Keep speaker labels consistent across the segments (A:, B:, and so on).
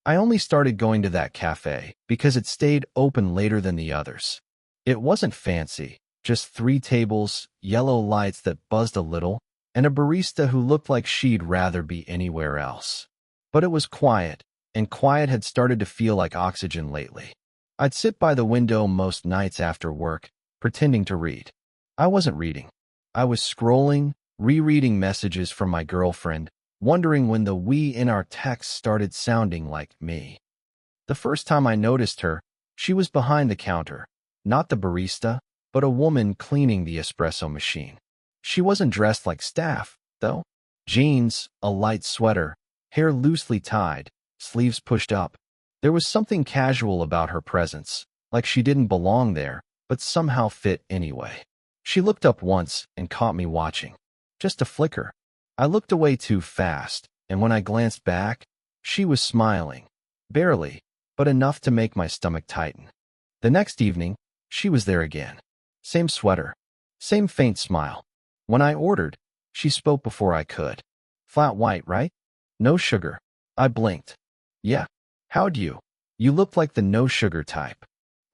A: I only started going to that cafe because it stayed open later than the others. It wasn't fancy, just 3 tables, yellow lights that buzzed a little, and a barista who looked like she'd rather be anywhere else. But it was quiet, and quiet had started to feel like oxygen lately. I'd sit by the window most nights after work, pretending to read. I wasn't reading. I was scrolling, rereading messages from my girlfriend, wondering when the we in our texts started sounding like me. The first time I noticed her, she was behind the counter, not the barista, but a woman cleaning the espresso machine. She wasn't dressed like staff, though. Jeans, a light sweater, hair loosely tied, sleeves pushed up. There was something casual about her presence, like she didn't belong there, but somehow fit anyway. She looked up once and caught me watching. Just a flicker. I looked away too fast, and when I glanced back, she was smiling. Barely, but enough to make my stomach tighten. The next evening, she was there again. Same sweater, same faint smile. When I ordered, she spoke before I could. Flat white, right? No sugar. I blinked. Yeah. How'd you? You look like the no sugar type.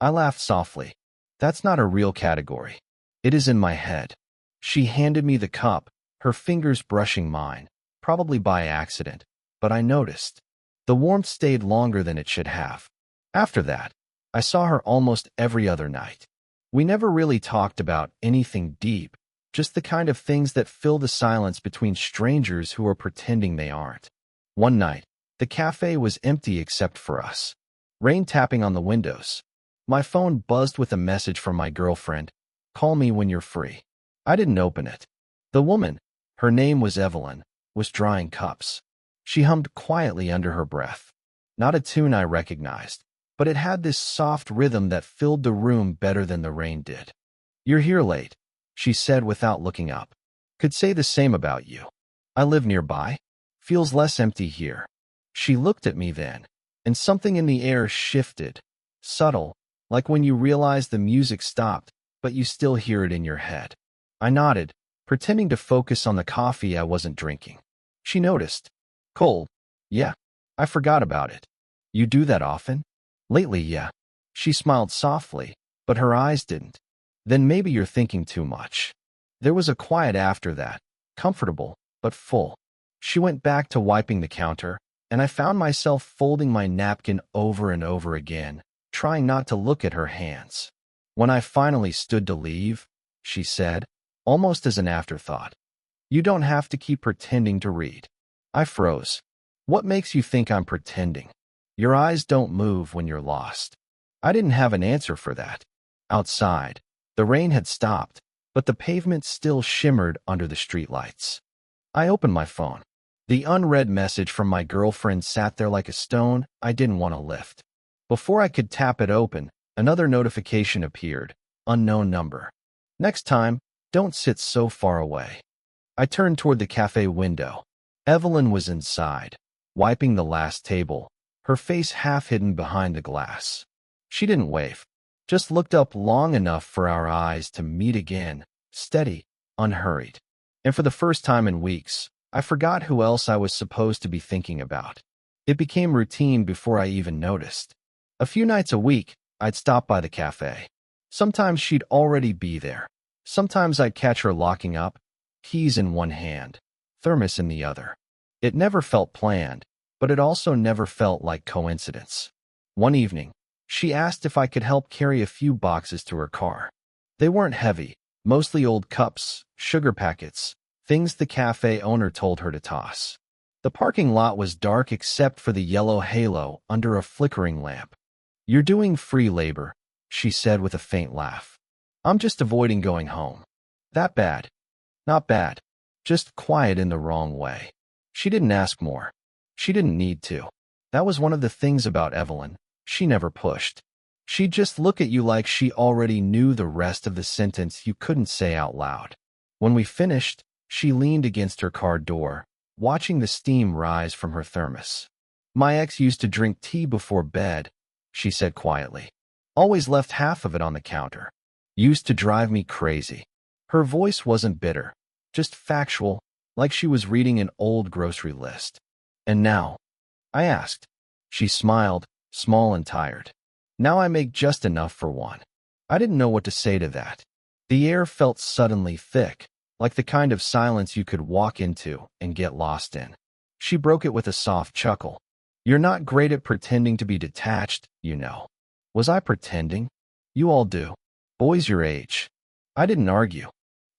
A: I laughed softly. That's not a real category. It is in my head. She handed me the cup, her fingers brushing mine, probably by accident, but I noticed. The warmth stayed longer than it should have. After that, I saw her almost every other night. We never really talked about anything deep, just the kind of things that fill the silence between strangers who are pretending they aren't. One night, the cafe was empty except for us. Rain tapping on the windows. My phone buzzed with a message from my girlfriend. Call me when you're free. I didn't open it. The woman, her name was Evelyn, was drying cups. She hummed quietly under her breath. Not a tune I recognized, but it had this soft rhythm that filled the room better than the rain did. You're here late, she said without looking up. Could say the same about you. I live nearby. Feels less empty here. She looked at me then, and something in the air shifted. Subtle, like when you realize the music stopped, but you still hear it in your head. I nodded, pretending to focus on the coffee I wasn't drinking. She noticed. Cold. Yeah. I forgot about it. You do that often? Lately, yeah. She smiled softly, but her eyes didn't. Then maybe you're thinking too much. There was a quiet after that, comfortable, but full. She went back to wiping the counter, and I found myself folding my napkin over and over again, trying not to look at her hands. When I finally stood to leave, she said, almost as an afterthought, you don't have to keep pretending to read. I froze. What makes you think I'm pretending? Your eyes don't move when you're lost. I didn't have an answer for that. Outside, the rain had stopped, but the pavement still shimmered under the streetlights. I opened my phone. The unread message from my girlfriend sat there like a stone I didn't want to lift. Before I could tap it open, another notification appeared. Unknown number. Next time, don't sit so far away. I turned toward the cafe window. Evelyn was inside, wiping the last table, her face half hidden behind the glass. She didn't wave, just looked up long enough for our eyes to meet again, steady, unhurried. And for the first time in weeks, I forgot who else I was supposed to be thinking about. It became routine before I even noticed. A few nights a week, I'd stop by the cafe. Sometimes she'd already be there. Sometimes I'd catch her locking up, keys in one hand, thermos in the other. It never felt planned, but it also never felt like coincidence. One evening, she asked if I could help carry a few boxes to her car. They weren't heavy, mostly old cups, sugar packets, things the cafe owner told her to toss. The parking lot was dark except for the yellow halo under a flickering lamp. You're doing free labor, she said with a faint laugh. I'm just avoiding going home. That bad? Not bad. Just quiet in the wrong way. She didn't ask more. She didn't need to. That was one of the things about Evelyn. She never pushed. She'd just look at you like she already knew the rest of the sentence you couldn't say out loud. When we finished, she leaned against her car door, watching the steam rise from her thermos. My ex used to drink tea before bed, she said quietly. Always left half of it on the counter. Used to drive me crazy. Her voice wasn't bitter, just factual, like she was reading an old grocery list. And now? I asked. She smiled, small and tired. Now I make just enough for one. I didn't know what to say to that. The air felt suddenly thick, like the kind of silence you could walk into and get lost in. She broke it with a soft chuckle. You're not great at pretending to be detached, you know. Was I pretending? You all do. Boys your age. I didn't argue.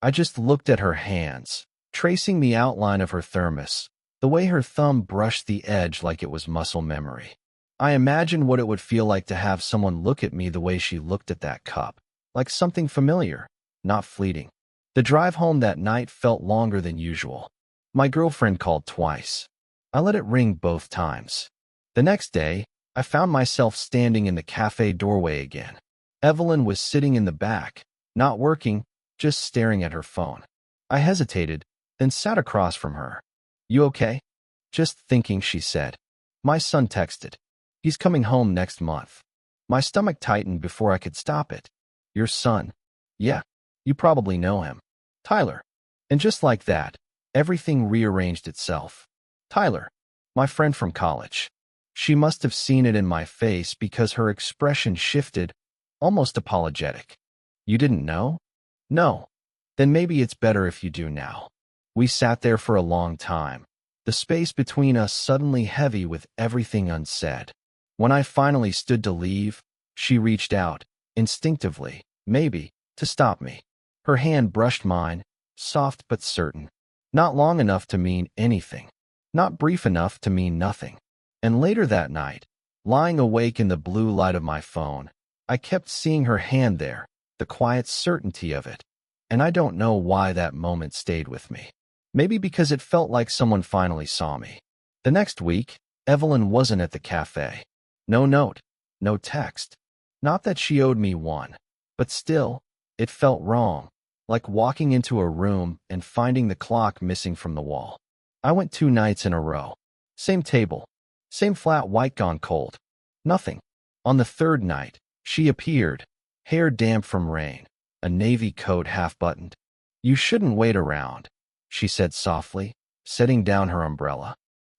A: I just looked at her hands, tracing the outline of her thermos, the way her thumb brushed the edge like it was muscle memory. I imagined what it would feel like to have someone look at me the way she looked at that cup, like something familiar, not fleeting. The drive home that night felt longer than usual. My girlfriend called twice. I let it ring both times. The next day, I found myself standing in the cafe doorway again. Evelyn was sitting in the back, not working, just staring at her phone. I hesitated, then sat across from her. You okay? Just thinking, she said. My son texted. He's coming home next month. My stomach tightened before I could stop it. Your son? Yeah, you probably know him. Tyler. And just like that, everything rearranged itself. Tyler, my friend from college. She must have seen it in my face because her expression shifted, almost apologetic. You didn't know? No. Then maybe it's better if you do now. We sat there for a long time, the space between us suddenly heavy with everything unsaid. When I finally stood to leave, she reached out, instinctively, maybe, to stop me. Her hand brushed mine, soft but certain. Not long enough to mean anything. Not brief enough to mean nothing. And later that night, lying awake in the blue light of my phone, I kept seeing her hand there, the quiet certainty of it. And I don't know why that moment stayed with me. Maybe because it felt like someone finally saw me. The next week, Evelyn wasn't at the cafe. No note, no text. Not that she owed me one, but still, it felt wrong, like walking into a room and finding the clock missing from the wall. I went 2 nights in a row. Same table, same flat white gone cold. Nothing. On the 3rd night, she appeared, hair damp from rain, a navy coat half-buttoned. You shouldn't wait around, she said softly, setting down her umbrella.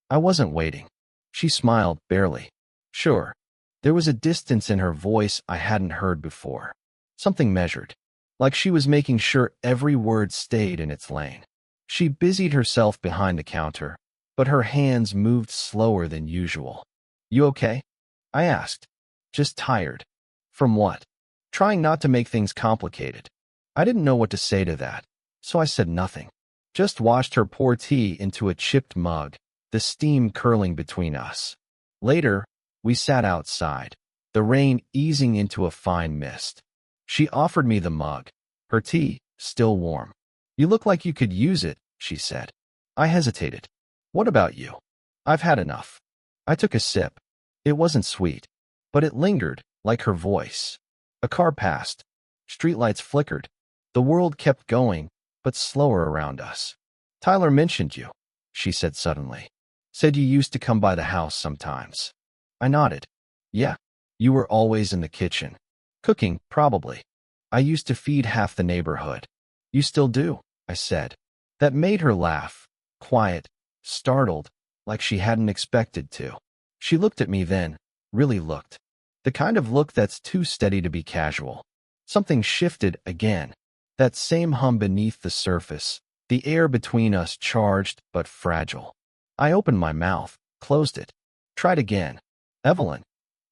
A: I wasn't waiting. She smiled, barely. Sure. There was a distance in her voice I hadn't heard before. Something measured, like she was making sure every word stayed in its lane. She busied herself behind the counter, but her hands moved slower than usual. You okay? I asked. Just tired. From what? Trying not to make things complicated. I didn't know what to say to that, so I said nothing. Just watched her pour tea into a chipped mug, the steam curling between us. Later, we sat outside, the rain easing into a fine mist. She offered me the mug, her tea, still warm. You look like you could use it, she said. I hesitated. What about you? I've had enough. I took a sip. It wasn't sweet, but it lingered, like her voice. A car passed. Streetlights flickered. The world kept going, but slower around us. Tyler mentioned you, she said suddenly. Said you used to come by the house sometimes. I nodded. Yeah, you were always in the kitchen. Cooking, probably. I used to feed half the neighborhood. You still do, I said. That made her laugh, quiet, startled, like she hadn't expected to. She looked at me then, really looked. The kind of look that's too steady to be casual. Something shifted again. That same hum beneath the surface, the air between us charged but fragile. I opened my mouth, closed it. Tried again. Evelyn.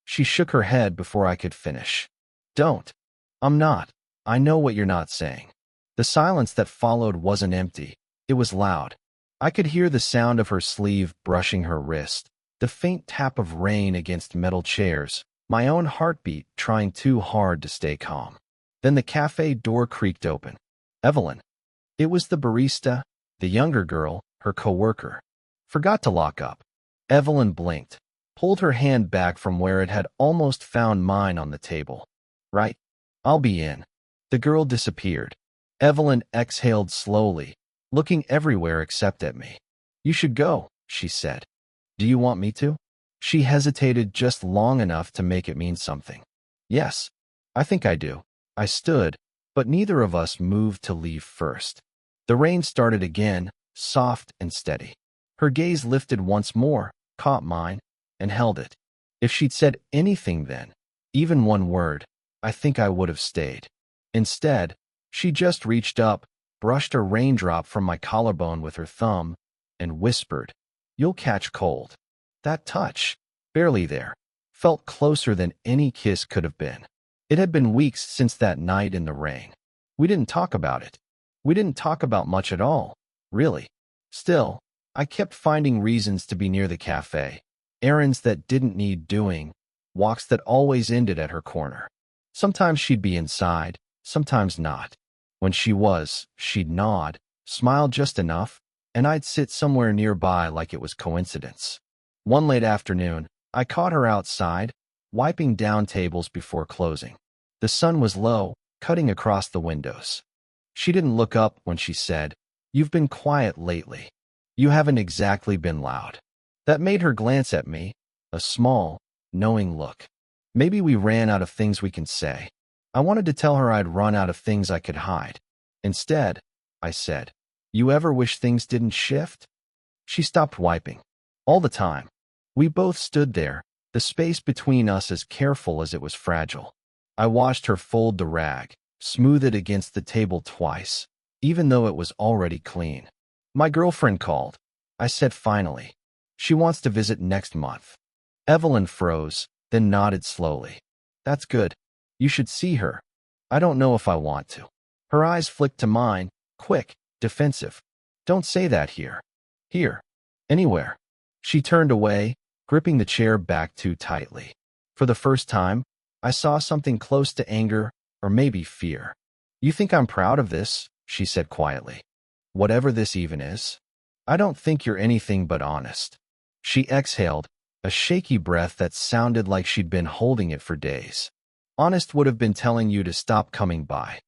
A: She shook her head before I could finish. Don't. I'm not. I know what you're not saying. The silence that followed wasn't empty. It was loud. I could hear the sound of her sleeve brushing her wrist, the faint tap of rain against metal chairs, my own heartbeat trying too hard to stay calm. Then the cafe door creaked open. Evelyn. It was the barista, the younger girl, her coworker. Forgot to lock up. Evelyn blinked, pulled her hand back from where it had almost found mine on the table. Right. I'll be in. The girl disappeared. Evelyn exhaled slowly, looking everywhere except at me. You should go, she said. Do you want me to? She hesitated just long enough to make it mean something. Yes, I think I do. I stood, but neither of us moved to leave first. The rain started again, soft and steady. Her gaze lifted once more, caught mine, and held it. If she'd said anything then, even one word, I think I would have stayed. Instead, she just reached up, brushed a raindrop from my collarbone with her thumb, and whispered, "You'll catch cold." That touch, barely there, felt closer than any kiss could have been. It had been weeks since that night in the rain. We didn't talk about it. We didn't talk about much at all, really. Still, I kept finding reasons to be near the cafe, errands that didn't need doing, walks that always ended at her corner. Sometimes she'd be inside, sometimes not. When she was, she'd nod, smile just enough, and I'd sit somewhere nearby like it was coincidence. One late afternoon, I caught her outside, wiping down tables before closing. The sun was low, cutting across the windows. She didn't look up when she said, "You've been quiet lately. You haven't exactly been loud." That made her glance at me, a small, knowing look. Maybe we ran out of things we can say. I wanted to tell her I'd run out of things I could hide. Instead, I said, "You ever wish things didn't shift?" She stopped wiping. All the time. We both stood there, the space between us as careful as it was fragile. I watched her fold the rag, smooth it against the table twice, even though it was already clean. "My girlfriend called," I said finally. "She wants to visit next month." Evelyn froze, then nodded slowly. "That's good. You should see her." "I don't know if I want to." Her eyes flicked to mine, quick, defensive. "Don't say that here." "Here. Anywhere." She turned away, gripping the chair back too tightly. For the first time, I saw something close to anger, or maybe fear. "You think I'm proud of this?" she said quietly. "Whatever this even is. I don't think you're anything but honest." She exhaled, a shaky breath that sounded like she'd been holding it for days. "Honest would have been telling you to stop coming by.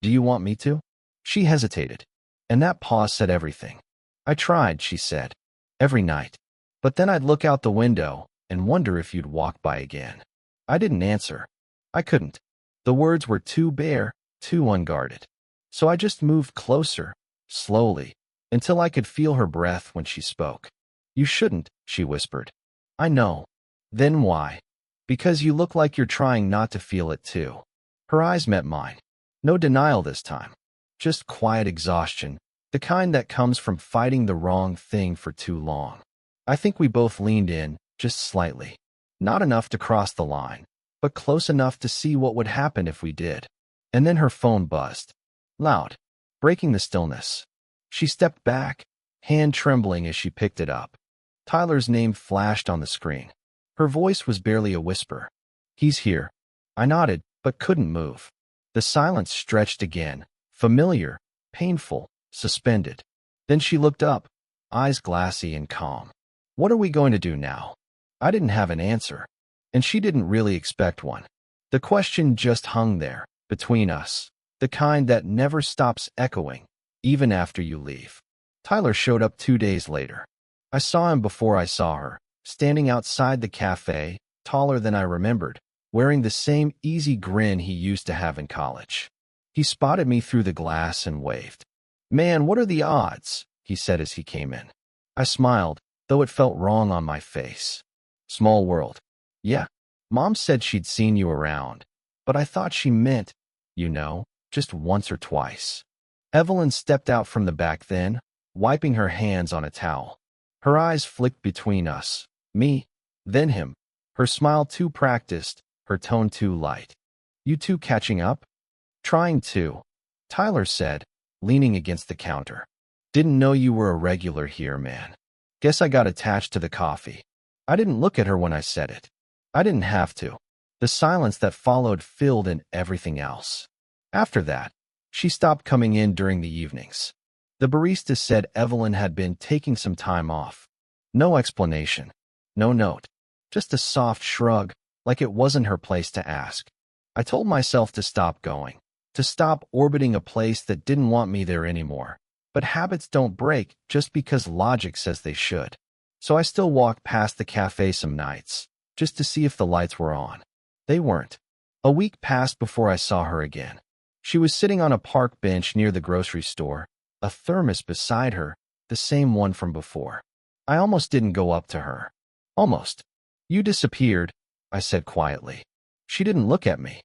A: Do you want me to?" She hesitated, and that pause said everything. "I tried," she said, "every night. But then I'd look out the window and wonder if you'd walk by again." I didn't answer. I couldn't. The words were too bare, too unguarded. So I just moved closer, slowly, until I could feel her breath when she spoke. "You shouldn't," she whispered. "I know." "Then why?" "Because you look like you're trying not to feel it too." Her eyes met mine. No denial this time. Just quiet exhaustion, the kind that comes from fighting the wrong thing for too long. I think we both leaned in, just slightly. Not enough to cross the line, but close enough to see what would happen if we did. And then her phone buzzed. Loud, breaking the stillness. She stepped back, hand trembling as she picked it up. Tyler's name flashed on the screen. Her voice was barely a whisper. "He's here." I nodded, but couldn't move. The silence stretched again, familiar, painful, suspended. Then she looked up, eyes glassy and calm. "What are we going to do now?" I didn't have an answer, and she didn't really expect one. The question just hung there, between us, the kind that never stops echoing, even after you leave. Tyler showed up 2 days later. I saw him before I saw her, standing outside the cafe, taller than I remembered, wearing the same easy grin he used to have in college. He spotted me through the glass and waved. "Man, what are the odds?" he said as he came in. I smiled, though it felt wrong on my face. "Small world." "Yeah. Mom said she'd seen you around, but I thought she meant, just once or twice." Evelyn stepped out from the back then, wiping her hands on a towel. Her eyes flicked between us, me, then him, her smile too practiced, her tone too light. "You two catching up?" "Trying to," Tyler said, leaning against the counter. "Didn't know you were a regular here, man. Guess I got attached to the coffee." I didn't look at her when I said it. I didn't have to. The silence that followed filled in everything else. After that, she stopped coming in during the evenings. The barista said Evelyn had been taking some time off. No explanation. No note. Just a soft shrug, like it wasn't her place to ask. I told myself to stop going, to stop orbiting a place that didn't want me there anymore. But habits don't break just because logic says they should. So I still walked past the cafe some nights, just to see if the lights were on. They weren't. A week passed before I saw her again. She was sitting on a park bench near the grocery store, a thermos beside her, the same one from before. I almost didn't go up to her. Almost. "You disappeared," I said quietly. She didn't look at me.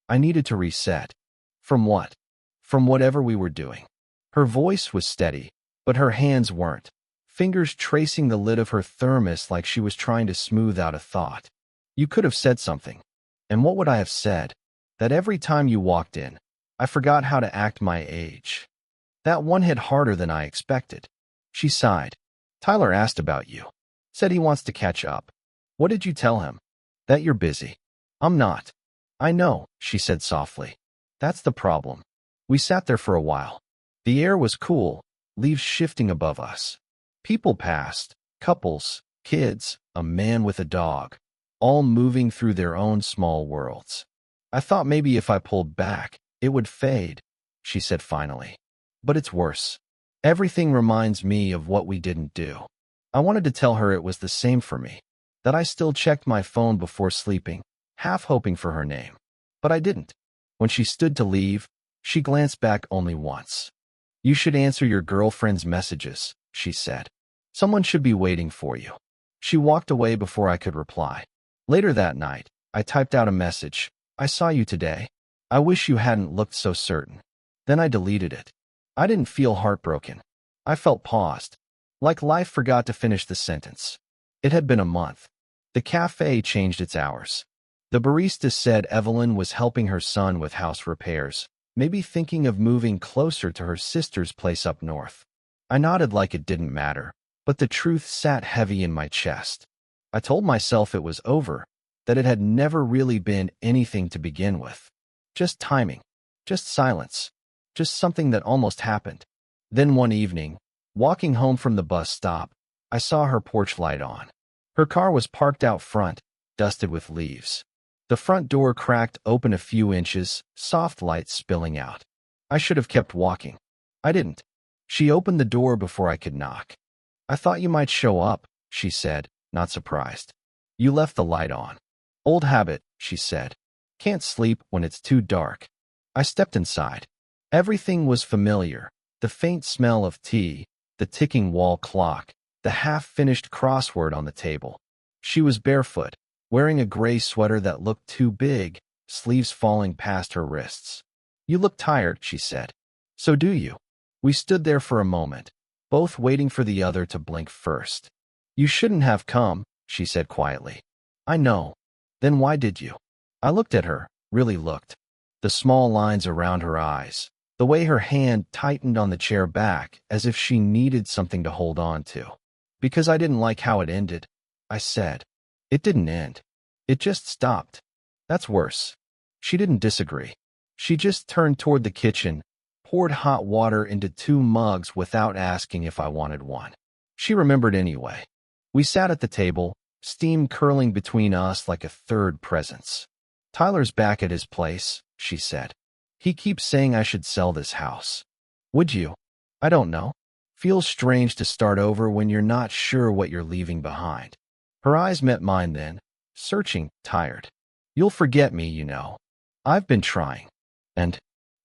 A: I needed to reset. From what? From whatever we were doing. Her voice was steady, but her hands weren't, fingers tracing the lid of her thermos like she was trying to smooth out a thought. You could have said something. And what would I have said? That every time you walked in, I forgot how to act my age. That one hit harder than I expected. She sighed. Tyler asked about you. Said he wants to catch up. What did you tell him? That you're busy. I'm not. I know, she said softly. That's the problem. We sat there for a while. The air was cool, leaves shifting above us. People passed, couples, kids, a man with a dog, all moving through their own small worlds. I thought maybe if I pulled back, it would fade, she said finally. But it's worse. Everything reminds me of what we didn't do. I wanted to tell her it was the same for me, that I still checked my phone before sleeping, half hoping for her name. But I didn't. When she stood to leave, she glanced back only once. You should answer your girlfriend's messages, she said. Someone should be waiting for you. She walked away before I could reply. Later that night, I typed out a message. I saw you today. I wish you hadn't looked so certain. Then I deleted it. I didn't feel heartbroken. I felt paused, like life forgot to finish the sentence. It had been a month. The cafe changed its hours. The barista said Evelyn was helping her son with house repairs, maybe thinking of moving closer to her sister's place up north. I nodded like it didn't matter, but the truth sat heavy in my chest. I told myself it was over, that it had never really been anything to begin with. Just timing, just silence, just something that almost happened. Then one evening, walking home from the bus stop, I saw her porch light on. Her car was parked out front, dusted with leaves. The front door cracked open a few inches, soft light spilling out. I should have kept walking. I didn't. She opened the door before I could knock. I thought you might show up, she said, not surprised. You left the light on. Old habit, she said. Can't sleep when it's too dark. I stepped inside. Everything was familiar. The faint smell of tea, the ticking wall clock, the half-finished crossword on the table. She was barefoot, wearing a gray sweater that looked too big, sleeves falling past her wrists. You look tired, she said. So do you. We stood there for a moment, both waiting for the other to blink first. You shouldn't have come, she said quietly. I know. Then why did you? I looked at her, really looked. The small lines around her eyes, the way her hand tightened on the chair back as if she needed something to hold on to. Because I didn't like how it ended, I said. It didn't end. It just stopped. That's worse. She didn't disagree. She just turned toward the kitchen, poured hot water into 2 mugs without asking if I wanted one. She remembered anyway. We sat at the table, steam curling between us like a third presence. Tyler's back at his place, she said. He keeps saying I should sell this house. Would you? I don't know. Feels strange to start over when you're not sure what you're leaving behind. Her eyes met mine then, searching, tired. You'll forget me, you know. I've been trying. And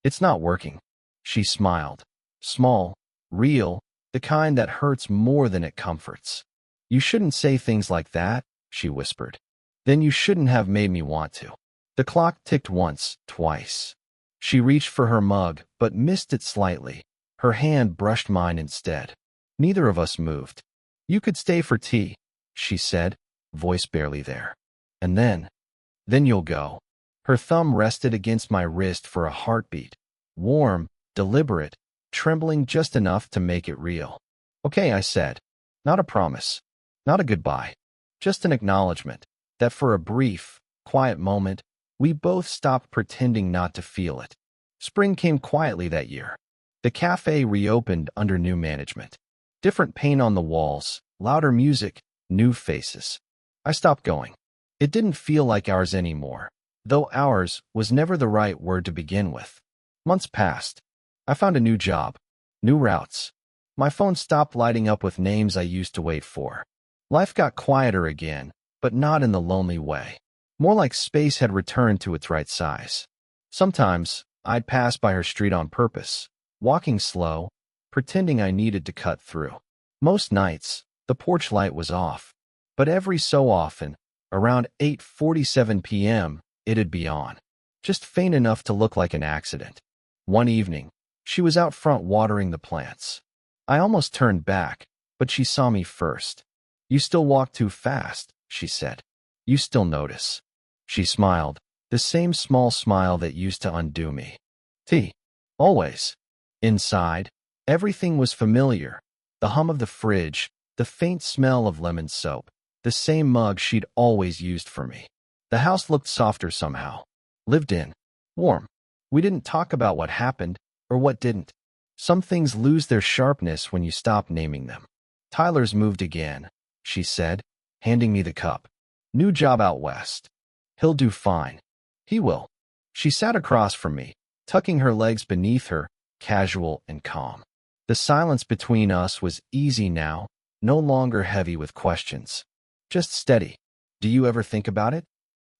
A: it's not working. She smiled. Small, real, the kind that hurts more than it comforts. You shouldn't say things like that, she whispered. Then you shouldn't have made me want to. The clock ticked once, twice. She reached for her mug, but missed it slightly. Her hand brushed mine instead. Neither of us moved. You could stay for tea, she said, voice barely there. And then you'll go. Her thumb rested against my wrist for a heartbeat. Warm, deliberate, trembling just enough to make it real. Okay, I said. Not a promise. Not a goodbye. Just an acknowledgement that for a brief, quiet moment, we both stopped pretending not to feel it. Spring came quietly that year. The cafe reopened under new management. Different paint on the walls, louder music, new faces. I stopped going. It didn't feel like ours anymore, though ours was never the right word to begin with. Months passed. I found a new job, new routes. My phone stopped lighting up with names I used to wait for. Life got quieter again, but not in the lonely way. More like space had returned to its right size. Sometimes, I'd pass by her street on purpose, walking slow, pretending I needed to cut through. Most nights, the porch light was off, but every so often, Around 8:47 p.m., it'd be on. Just faint enough to look like an accident. One evening, she was out front watering the plants. I almost turned back, but she saw me first. "You still walk too fast," she said. "You still notice." She smiled, the same small smile that used to undo me. Tea. Always. Inside, everything was familiar. The hum of the fridge, the faint smell of lemon soap, the same mug she'd always used for me. The house looked softer somehow. Lived in. Warm. We didn't talk about what happened, or what didn't. Some things lose their sharpness when you stop naming them. "Tyler's moved again," she said, handing me the cup. "New job out west. He'll do fine." "He will." She sat across from me, tucking her legs beneath her, casual and calm. The silence between us was easy now, no longer heavy with questions. Just steady. "Do you ever think about it?"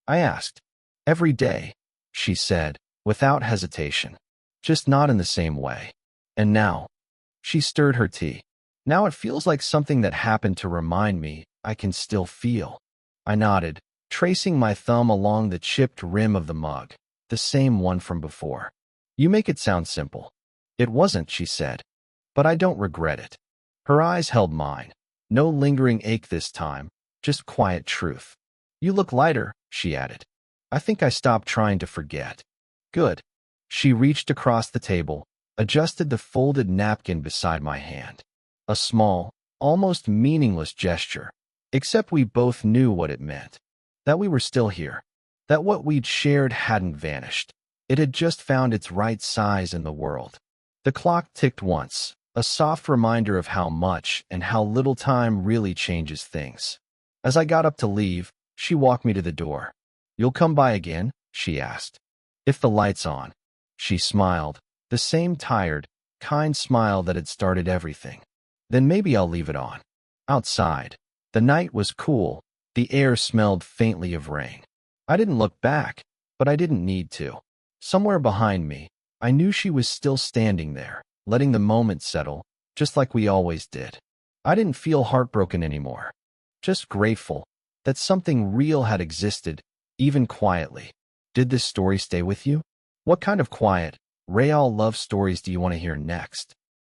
A: I asked. "Every day," she said, without hesitation. "Just not in the same way. And now," she stirred her tea, "now it feels like something that happened to remind me I can still feel." I nodded, tracing my thumb along the chipped rim of the mug, the same one from before. "You make it sound simple." "It wasn't," she said. "But I don't regret it." Her eyes held mine. No lingering ache this time, just quiet truth. "You look lighter," she added. "I think I stopped trying to forget." "Good." She reached across the table, adjusted the folded napkin beside my hand. A small, almost meaningless gesture, except we both knew what it meant. That we were still here. That what we'd shared hadn't vanished. It had just found its right size in the world. The clock ticked once, a soft reminder of how much and how little time really changes things. As I got up to leave, she walked me to the door. "You'll come by again?" she asked. "If the light's on." She smiled, the same tired, kind smile that had started everything. "Then maybe I'll leave it on." Outside, the night was cool, the air smelled faintly of rain. I didn't look back, but I didn't need to. Somewhere behind me, I knew she was still standing there, letting the moment settle, just like we always did. I didn't feel heartbroken anymore. Just grateful that something real had existed, even quietly. Did this story stay with you? What kind of quiet, real love stories do you want to hear next?